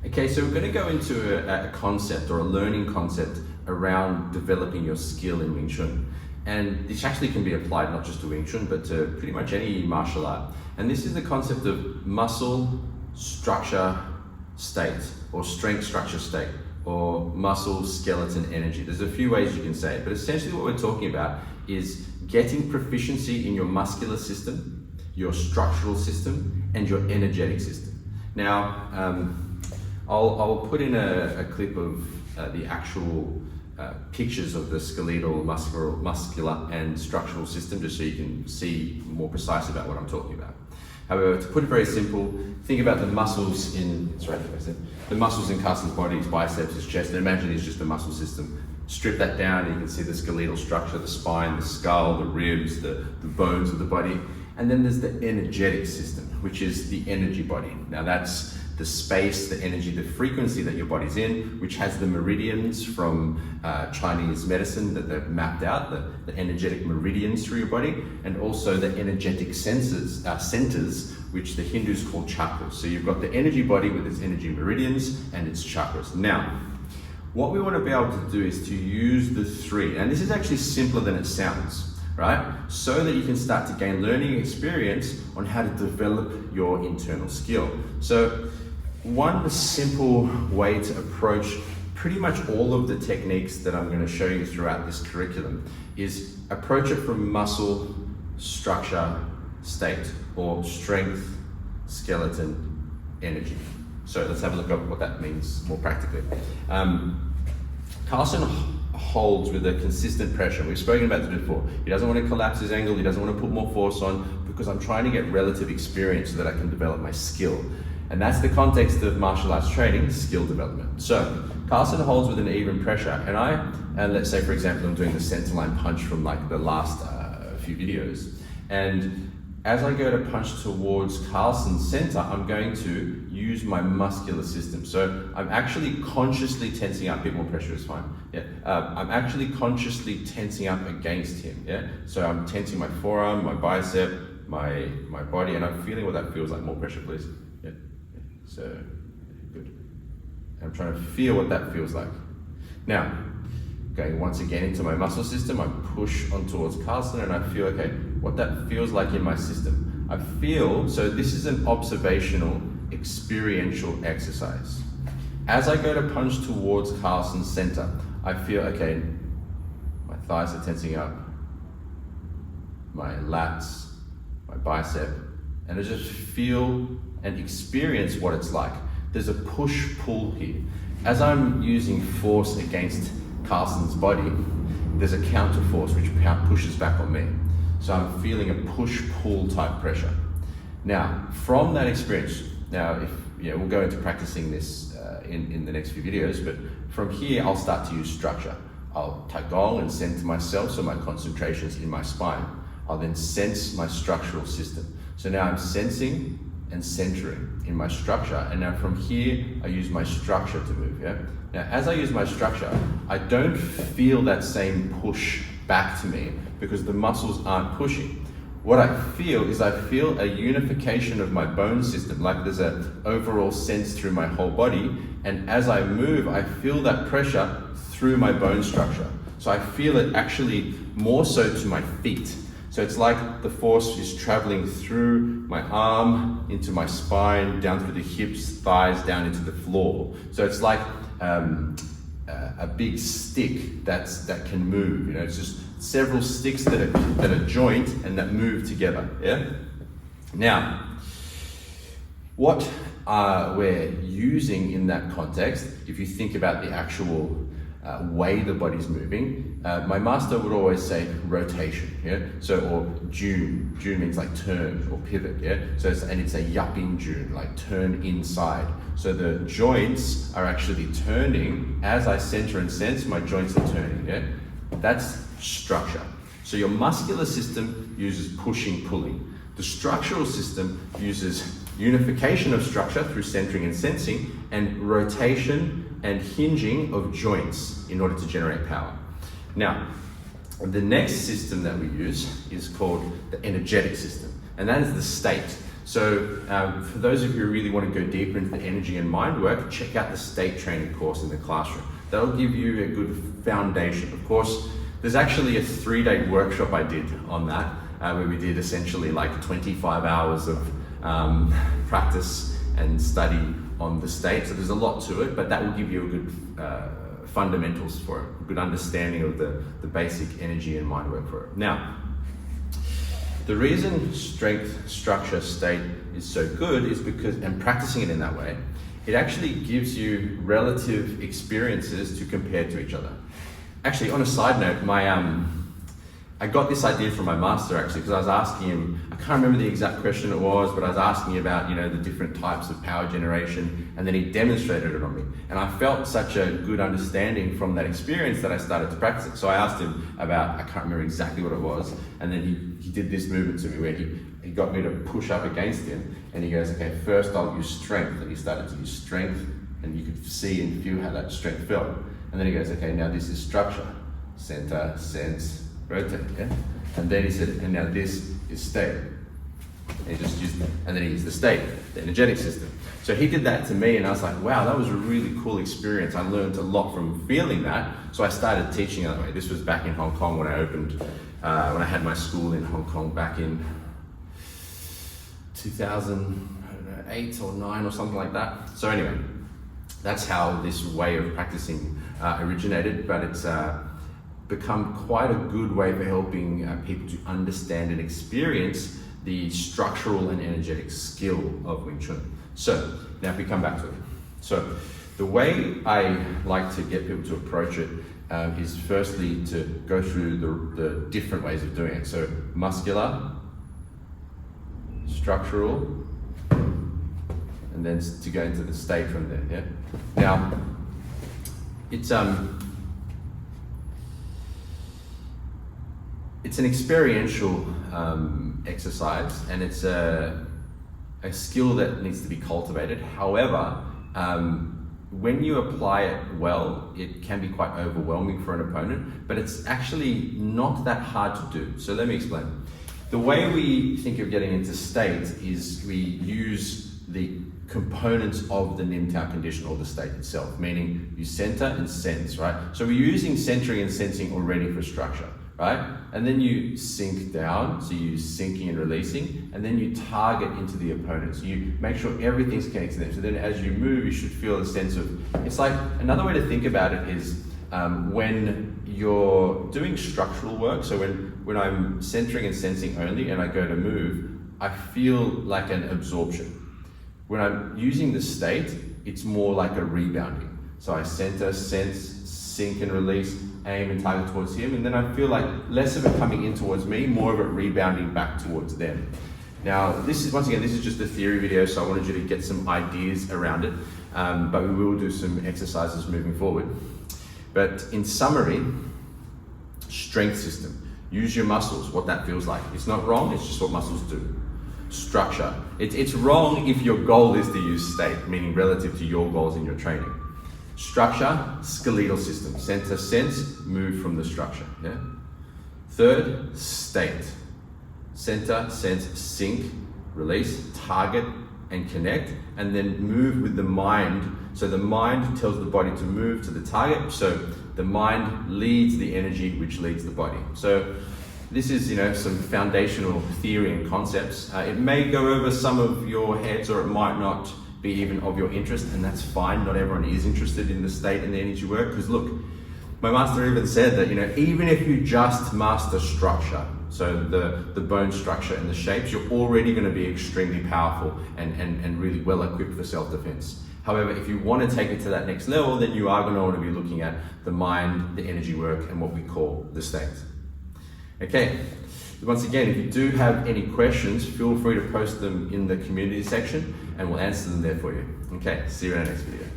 Okay, so we're going to go into a concept or a learning concept around developing your skill in Wing Chun. And this actually can be applied not just to Wing Chun, but to pretty much any martial art. And this is the concept of muscle, structure, state, or strength, structure, state, or muscle, skeleton, energy. There's a few ways you can say it, but essentially what we're talking about is getting proficiency in your muscular system, your structural system, and your energetic system. Now, I'll put in a clip of the actual pictures of the skeletal, muscular, and structural system, just so you can see more precise about what I'm talking about. However, to put it very simple, think about the muscles in, the muscles in Carsten's body, his biceps, his chest, and imagine it's just the muscle system. Strip that down and you can see the skeletal structure, the spine, the skull, the ribs, the bones of the body. And then there's the energetic system, which is the energy body. Now that's the space, the energy, the frequency that your body's in, which has the meridians from Chinese medicine that they've mapped out, the energetic meridians through your body, and also the energetic centers, which the Hindus call chakras. So you've got the energy body with its energy meridians and its chakras. Now, what we want to be able to do is to use the three, and this is actually simpler than it sounds, right? So that you can start to gain learning experience on how to develop your internal skill. So one simple way to approach pretty much all of the techniques that I'm going to show you throughout this curriculum is approach it from muscle, structure, state, or strength, skeleton, energy. So let's have a look at what that means more practically. Carsten holds with a consistent pressure. We've spoken about this before. He doesn't want to collapse his angle. He doesn't want to put more force on because I'm trying to get relative experience so that I can develop my skill. And that's the context of martial arts training, skill development. So Carsten holds with an even pressure, and let's say for example I'm doing the center line punch from like the last few videos, and as I go to punch towards Carsten's center, I'm going to use my muscular system. So I'm actually consciously tensing up. A bit more pressure is fine. Yeah. I'm actually consciously tensing up against him. Yeah. So I'm tensing my forearm, my bicep, my body, and I'm feeling what that feels like. More pressure, please. Yeah. So good. I'm trying to feel what that feels like. Now, going once again into my muscle system, I push on towards Carsten and I feel, okay, what that feels like in my system. I feel, so this is an observational, experiential exercise. As I go to punch towards Carsten's center, I feel, okay, my thighs are tensing up, my lats, my bicep, and I just feel and experience what it's like. There's a push-pull here. As I'm using force against Carsten's body, there's a counter force which pushes back on me. So I'm feeling a push-pull type pressure. Now, from that experience, we'll go into practicing this in the next few videos, but from here I'll start to use structure. I'll tagong and center myself, so my concentration's in my spine. I'll then sense my structural system. So now I'm sensing and centering in my structure, and now from here I use my structure to move. Yeah. Now, as I use my structure, I don't feel that same push back to me because the muscles aren't pushing. What I feel is I feel a unification of my bone system, like there's an overall sense through my whole body, and as I move, I feel that pressure through my bone structure. So I feel it actually more so to my feet. So it's like the force is traveling through my arm, into my spine, down through the hips, thighs, down into the floor. So it's like a big stick that can move. You know, it's just several sticks that are joint and that move together. Yeah. Now, what we're using in that context, if you think about the actual way the body's moving, my master would always say rotation. Yeah. So or Jun. Jun means like turn or pivot. Yeah. So it's a yapping Jun, like turn inside. So the joints are actually turning. As I center and sense, my joints are turning. Yeah? That's structure. So your muscular system uses pushing, pulling. The structural system uses unification of structure through centering and sensing, and rotation and hinging of joints in order to generate power. Now, the next system that we use is called the energetic system, and that is the state. So for those of you who really want to go deeper into the energy and mind work, check out the state training course in the classroom. That'll give you a good foundation. Of course, there's actually a 3-day workshop I did on that, where we did essentially like 25 hours of practice and study on the state. So there's a lot to it, but that will give you a good fundamentals for it, a good understanding of the basic energy and mind work for it. Now, the reason strength, structure, state is so good is because, and practicing it in that way, it actually gives you relative experiences to compare to each other. Actually, on a side note, I got this idea from my master actually, because I was asking him, I can't remember the exact question it was, but I was asking about, you know, the different types of power generation, and then he demonstrated it on me. And I felt such a good understanding from that experience that I started to practice it. So I asked him about, I can't remember exactly what it was, and then he did this movement to me where he got me to push up against him, and he goes, okay, first I'll use strength, and he started to use strength, and you could see and feel how that strength felt. And then he goes, okay, now this is structure, center, sense, rotate, yeah? And then he said, and now this is state. And he just used, and then he used the state, the energetic system. So he did that to me, and I was like, wow, that was a really cool experience. I learned a lot from feeling that. So I started teaching that way. This was back in Hong Kong when I opened, when I had my school in Hong Kong back in 2008 or 9 or something like that. So anyway, that's how this way of practicing originated, but it's become quite a good way for helping people to understand and experience the structural and energetic skill of Wing Chun. So now if we come back to it. So the way I like to get people to approach it is firstly to go through the different ways of doing it. So muscular, structural, and then to go into the state from there, yeah? Now, it's an experiential exercise, and it's a skill that needs to be cultivated. However, when you apply it well, it can be quite overwhelming for an opponent, but it's actually not that hard to do. So let me explain. The way we think of getting into state is we use the components of the Nim Tao condition or the state itself, meaning you center and sense, right? So we're using centering and sensing already for structure, right? And then you sink down, so you use sinking and releasing, and then you target into the opponent. So you make sure everything's connected to them. So then as you move, you should feel a sense of, it's like, another way to think about it is when you're doing structural work, so when I'm centering and sensing only and I go to move, I feel like an absorption. When I'm using the state, it's more like a rebounding. So I center, sense, sink and release, aim and target towards him, and then I feel like less of it coming in towards me, more of it rebounding back towards them. Now, this is, once again, this is just a theory video, so I wanted you to get some ideas around it, but we will do some exercises moving forward. But in summary, strength system. Use your muscles, what that feels like. It's not wrong, it's just what muscles do. Structure. It's wrong if your goal is to use state, meaning relative to your goals in your training. Structure, skeletal system. Center, sense, move from the structure. Yeah. Third, state. Center, sense, sink, release, target, and connect, and then move with the mind. So the mind tells the body to move to the target. So the mind leads the energy, which leads the body. So this is, you know, some foundational theory and concepts. It may go over some of your heads, or it might not be even of your interest, and that's fine. Not everyone is interested in the state and the energy work, because look, my master even said that, you know, even if you just master structure, so the bone structure and the shapes, you're already going to be extremely powerful and really well equipped for self-defense. However, if you want to take it to that next level, then you are going to want to be looking at the mind, the energy work, and what we call the state. Okay, once again, if you do have any questions, feel free to post them in the community section and we'll answer them there for you. Okay, see you in our next video.